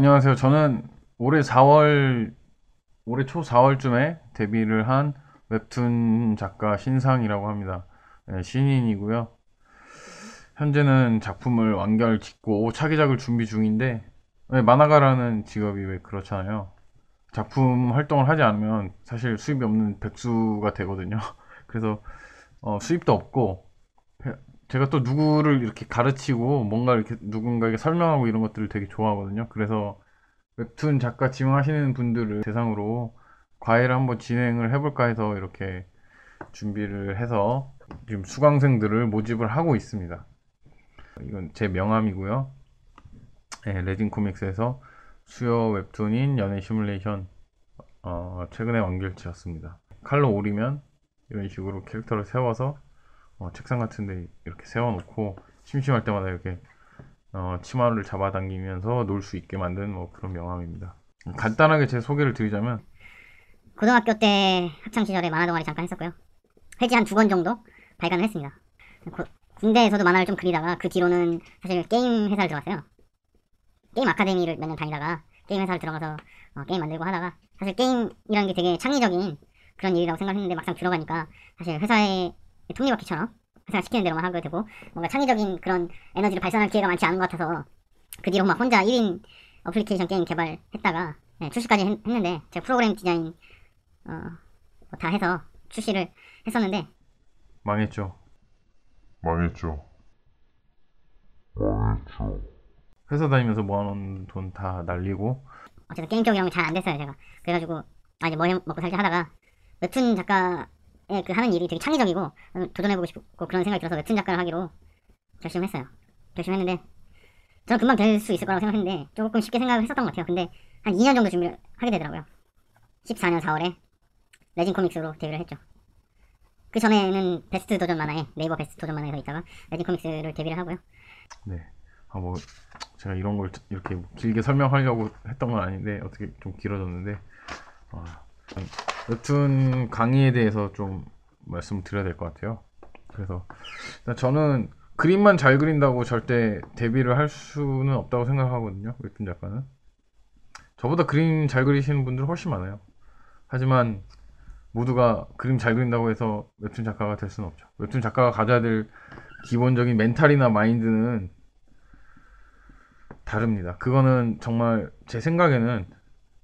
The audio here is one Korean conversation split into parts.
안녕하세요. 저는 올해 초 4월쯤에 데뷔를 한 웹툰 작가 신상이라고 합니다. 네, 신인이고요. 현재는 작품을 완결 짓고 차기작을 준비 중인데, 네, 만화가라는 직업이 왜 그렇잖아요. 작품 활동을 하지 않으면 사실 수입이 없는 백수가 되거든요. 그래서 수입도 없고, 제가 또 누구를 이렇게 가르치고 뭔가 이렇게 누군가에게 설명하고 이런 것들을 되게 좋아하거든요. 그래서 웹툰 작가 지망하시는 분들을 대상으로 과외를 한번 진행을 해볼까 해서 이렇게 준비를 해서 지금 수강생들을 모집을 하고 있습니다. 이건 제 명함이고요. 네, 레진 코믹스에서 수요 웹툰인 연애 시뮬레이션 최근에 완결지었습니다. 칼로 오리면 이런 식으로 캐릭터를 세워서 책상 같은 데 이렇게 세워놓고 심심할 때마다 이렇게 치마를 잡아당기면서 놀 수 있게 만든 뭐 그런 명함입니다. 간단하게 제 소개를 드리자면 고등학교 때 학창 시절에 만화 동아리 잠깐 했었고요. 회지 한 두 권 정도 발간을 했습니다. 군대에서도 만화를 좀 그리다가 그 뒤로는 사실 게임 회사를 들어갔어요. 게임 아카데미를 몇 년 다니다가 게임 회사를 들어가서 게임 만들고 하다가 사실 게임이라는 게 되게 창의적인 그런 일이라고 생각했는데 막상 들어가니까 사실 회사의 톱니바퀴처럼 회사가 시키는 대로만 하게 되고 뭔가 창의적인 그런 에너지를 발산할 기회가 많지 않은 것 같아서 그 뒤로 막 혼자 1인 어플리케이션 게임 개발했다가 출시까지 했는데 제가 프로그램 디자인 다 해서 출시를 했었는데 망했죠. 망했죠. 망했죠. 회사 다니면서 모아놓은 돈 다 날리고. 어쨌든 게임 쪽 이런 거 잘 안 됐어요 제가. 그래가지고 이제 뭐 먹고 살자 하다가 웹툰 작가의 그 하는 일이 되게 창의적이고 도전해보고 싶고 그런 생각이 들어서 웹툰 작가를 하기로 결심했어요. 결심했는데 저는 금방 될 수 있을 거라고 생각했는데 조금 쉽게 생각을 했었던 것 같아요. 근데 한 2년 정도 준비를 하게 되더라고요. 14년 4월에 레진 코믹스로 데뷔를 했죠. 그 전에는 베스트 도전 만화에 네이버 베스트 도전 만화에서 있다가 레진 코믹스를 데뷔를 하고요. 네. 뭐 제가 이런 걸 이렇게 길게 설명하려고 했던 건 아닌데 어떻게 좀 길어졌는데 어, 웹툰 강의에 대해서 좀 말씀드려야 될 것 같아요. 그래서 일단 저는 그림만 잘 그린다고 절대 데뷔를 할 수는 없다고 생각하거든요. 웹툰 작가는 저보다 그림 잘 그리시는 분들 훨씬 많아요. 하지만 모두가 그림 잘 그린다고 해서 웹툰 작가가 될 수는 없죠. 웹툰 작가가 가져야 될 기본적인 멘탈이나 마인드는 다릅니다. 그거는 정말 제 생각에는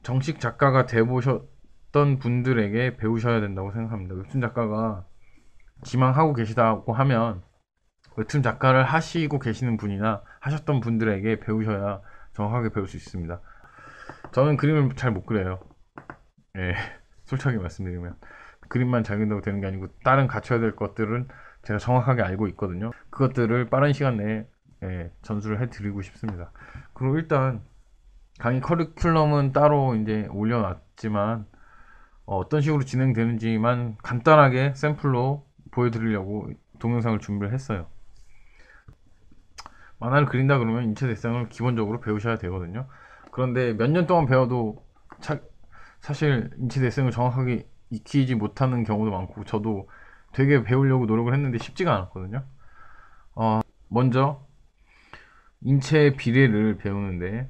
정식 작가가 돼보셨던 분들에게 배우셔야 된다고 생각합니다. 웹툰 작가가 지망하고 계시다고 하면 웹툰 작가를 하시고 계시는 분이나 하셨던 분들에게 배우셔야 정확하게 배울 수 있습니다. 저는 그림을 잘 못 그려요. 예, 솔직하게 말씀드리면 그림만 잘 그린다고 되는 게 아니고 다른 갖춰야 될 것들은 제가 정확하게 알고 있거든요. 그것들을 빠른 시간 내에 전수를 해드리고 싶습니다. 그리고 일단 강의 커리큘럼은 따로 이제 올려놨지만 떤 식으로 진행되는지만 간단하게 샘플로 보여드리려고 동영상을 준비를 했어요. 만화를 그린다 그러면 인체 대상을 기본적으로 배우셔야 되거든요. 그런데 몇 년 동안 배워도 사실 인체 대상을 정확하게 익히지 못하는 경우도 많고 저도 되게 배우려고 노력을 했는데 쉽지가 않았거든요. 먼저 인체 비례를 배우는데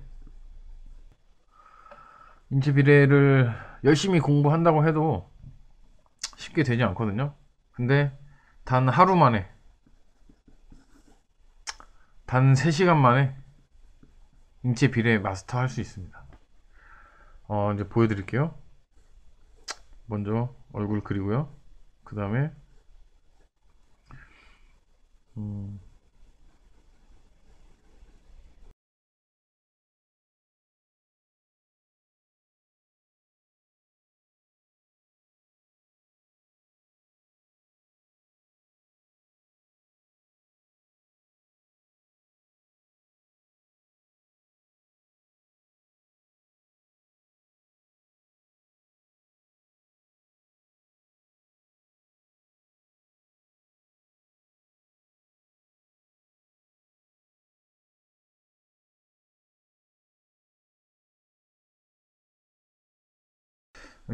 인체 비례를 열심히 공부한다고 해도 쉽게 되지 않거든요. 근데 단 하루 만에, 단 3시간 만에 인체 비례 마스터 할 수 있습니다. 이제 보여드릴게요. 먼저 얼굴 그리고요. 그 다음에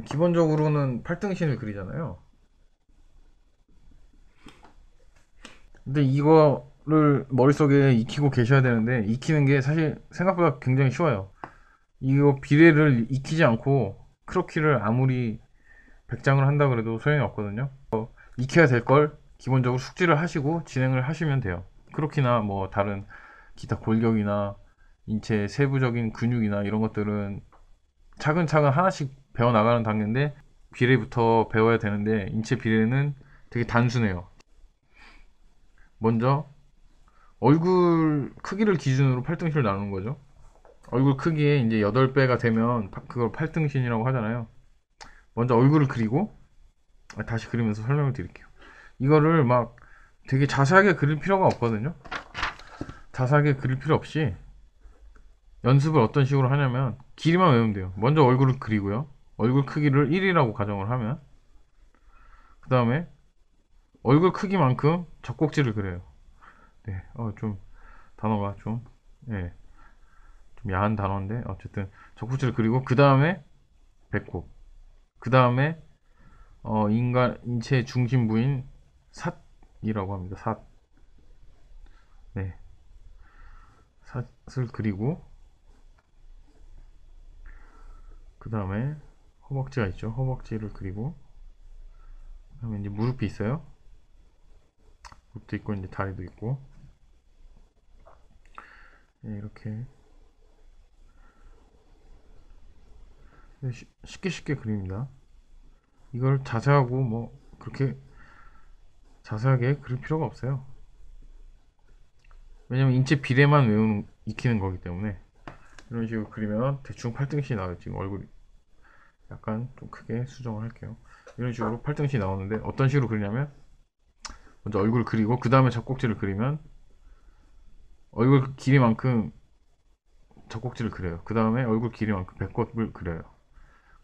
기본적으로는 팔등신을 그리잖아요. 근데 이거를 머릿속에 익히고 계셔야 되는데 익히는 게 사실 생각보다 굉장히 쉬워요. 이거 비례를 익히지 않고 크로키를 아무리 100장을 한다 그래도 소용이 없거든요. 익혀야 될 걸 기본적으로 숙지를 하시고 진행을 하시면 돼요. 크로키나 뭐 다른 기타 골격이나 인체 세부적인 근육이나 이런 것들은 차근차근 하나씩 배워나가는 단계인데 비례부터 배워야 되는데 인체 비례는 되게 단순해요. 먼저 얼굴 크기를 기준으로 팔등신을 나누는 거죠. 얼굴 크기에 이제 8배가 되면 그걸 팔등신이라고 하잖아요. 먼저 얼굴을 그리고 다시 그리면서 설명을 드릴게요. 이거를 막 되게 자세하게 그릴 필요가 없거든요. 자세하게 그릴 필요 없이 연습을 어떤 식으로 하냐면 길이만 외우면 돼요. 먼저 얼굴을 그리고요. 얼굴 크기를 1이라고 가정을 하면 그 다음에 얼굴 크기만큼 젖꼭지를 그려요. 네, 좀 단어가 좀, 예, 좀 야한 단어인데 어쨌든 젖꼭지를 그리고 그 다음에 배꼽, 그 다음에 인간 인체의 중심 부인 삿이라고 합니다. 삿, 네, 삿을 그리고 그 다음에 허벅지가 있죠. 허벅지를 그리고 그 다음에 이제 무릎이 있어요. 무릎도 있고 이제 다리도 있고, 네, 이렇게 쉽게 그립니다. 이걸 자세하고 뭐 그렇게 자세하게 그릴 필요가 없어요. 왜냐면 인체 비례만 익히는 거기 때문에. 이런 식으로 그리면 대충 팔등신이 나와요. 지금 얼굴이 약간 좀 크게 수정을 할게요. 이런 식으로 팔등신이 나오는데 어떤 식으로 그리냐면 먼저 얼굴 그리고 그 다음에 젖꼭지를 그리면 얼굴 길이만큼 젖꼭지를 그려요. 그 다음에 얼굴 길이만큼 배꼽을 그려요.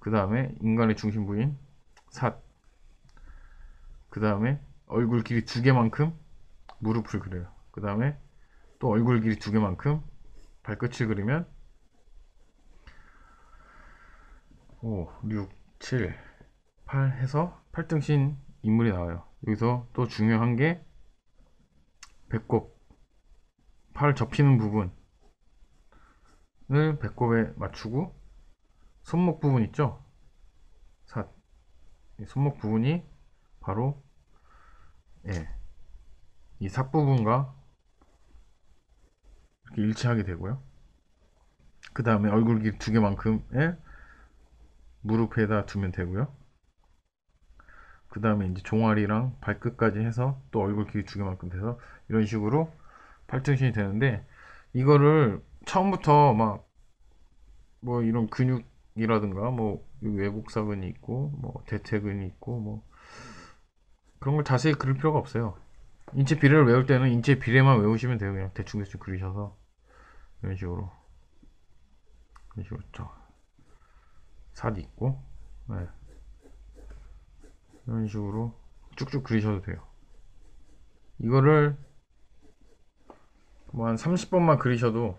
그 다음에 인간의 중심 부인 삿, 그 다음에 얼굴 길이 2개만큼 무릎을 그려요. 그 다음에 또 얼굴 길이 2개만큼 발끝을 그리면 5, 6, 7, 8 해서 팔등신 인물이 나와요. 여기서 또 중요한 게 배꼽, 팔 접히는 부분을 배꼽에 맞추고 손목 부분 있죠? 삿. 이 손목 부분이 바로, 예, 이 삿 부분과 이렇게 일치하게 되고요. 그 다음에 얼굴 길이 2개만큼의 무릎에다 두면 되고요. 그 다음에 이제 종아리랑 발끝까지 해서 또 얼굴 길이 2개만큼 돼서 이런 식으로 팔등신이 되는데, 이거를 처음부터 막 뭐 이런 근육이라든가 뭐 외곡사근이 있고 뭐 대퇴근이 있고 뭐 그런 걸 자세히 그릴 필요가 없어요. 인체 비례를 외울 때는 인체 비례만 외우시면 돼요. 그냥 대충 그리셔서 이런 식으로 삿 있고, 네, 이런 식으로 쭉쭉 그리셔도 돼요. 이거를 뭐 한 30번만 그리셔도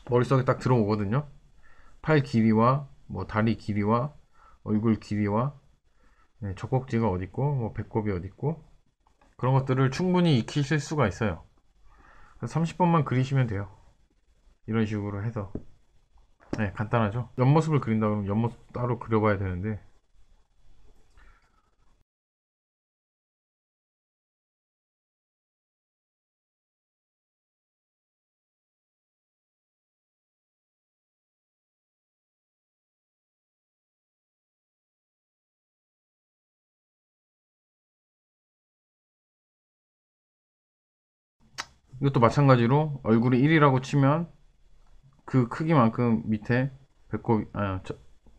머릿속에 딱 들어오거든요. 팔 길이와 뭐 다리 길이와 얼굴 길이와, 네, 젖꼭지가 어딨고 뭐 배꼽이 어딨고 그런 것들을 충분히 익히실 수가 있어요. 30번만 그리시면 돼요. 이런 식으로 해서, 네, 간단하죠. 옆모습을 그린다 그러면 옆모습 따로 그려봐야 되는데, 이것도 마찬가지로 얼굴이 1이라고 치면 그 크기만큼 밑에 배꼽,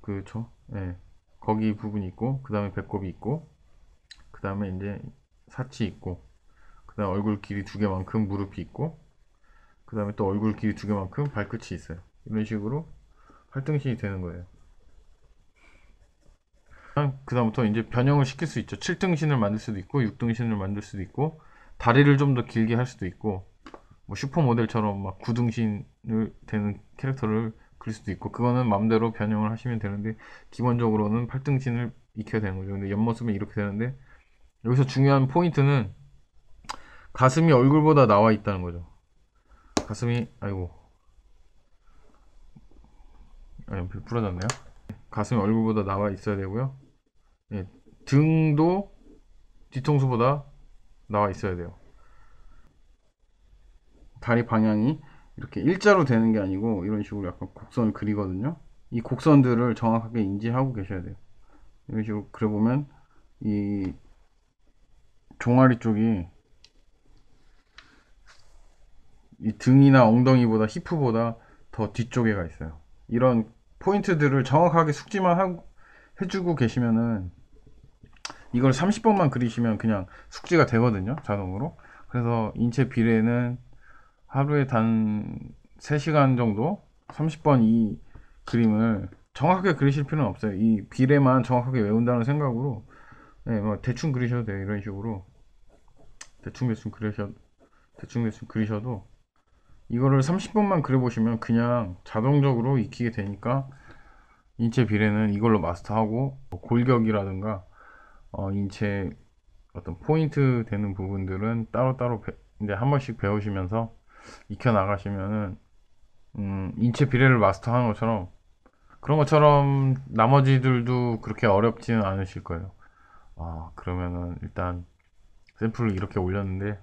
그쵸, 예, 거기 부분이 있고 그 다음에 배꼽이 있고 그 다음에 이제 사치 있고 그 다음에 얼굴 길이 2개만큼 무릎이 있고 그 다음에 또 얼굴 길이 2개만큼 발끝이 있어요. 이런 식으로 활등신이 되는 거예요. 그 다음부터 이제 변형을 시킬 수 있죠. 7등신을 만들 수도 있고 6등신을 만들 수도 있고 다리를 좀 더 길게 할 수도 있고 뭐 슈퍼모델처럼 막 9등신을 되는 캐릭터를 그릴 수도 있고, 그거는 마음대로 변형을 하시면 되는데 기본적으로는 8등신을 익혀야 되는 거죠. 근데 옆모습은 이렇게 되는데 여기서 중요한 포인트는 가슴이 얼굴보다 나와 있다는 거죠. 가슴이, 아이고, 부러졌네요. 가슴이 얼굴보다 나와 있어야 되고요. 예, 등도 뒤통수보다 나와 있어야 돼요. 다리 방향이 이렇게 일자로 되는 게 아니고 이런 식으로 약간 곡선을 그리거든요. 이 곡선들을 정확하게 인지하고 계셔야 돼요. 이런 식으로 그려보면 이 종아리 쪽이 이 등이나 엉덩이보다 히프보다 더 뒤쪽에 가 있어요. 이런 포인트들을 정확하게 숙지만 해주고 계시면은 이걸 30번만 그리시면 그냥 숙지가 되거든요, 자동으로. 그래서 인체 비례는 하루에 단 3시간 정도 30번 이 그림을 정확하게 그리실 필요는 없어요. 이 비례만 정확하게 외운다는 생각으로 네, 뭐 대충 그리셔도 돼요. 이런 식으로 대충 그리셔도 이거를 30번만 그려보시면 그냥 자동적으로 익히게 되니까 인체 비례는 이걸로 마스터하고 골격이라든가 인체 어떤 포인트 되는 부분들은 따로따로 이제 한 번씩 배우시면서 익혀 나가시면은 인체 비례를 마스터하는 것처럼 그런 것처럼 나머지들도 그렇게 어렵지는 않으실 거예요. 그러면은 일단 샘플을 이렇게 올렸는데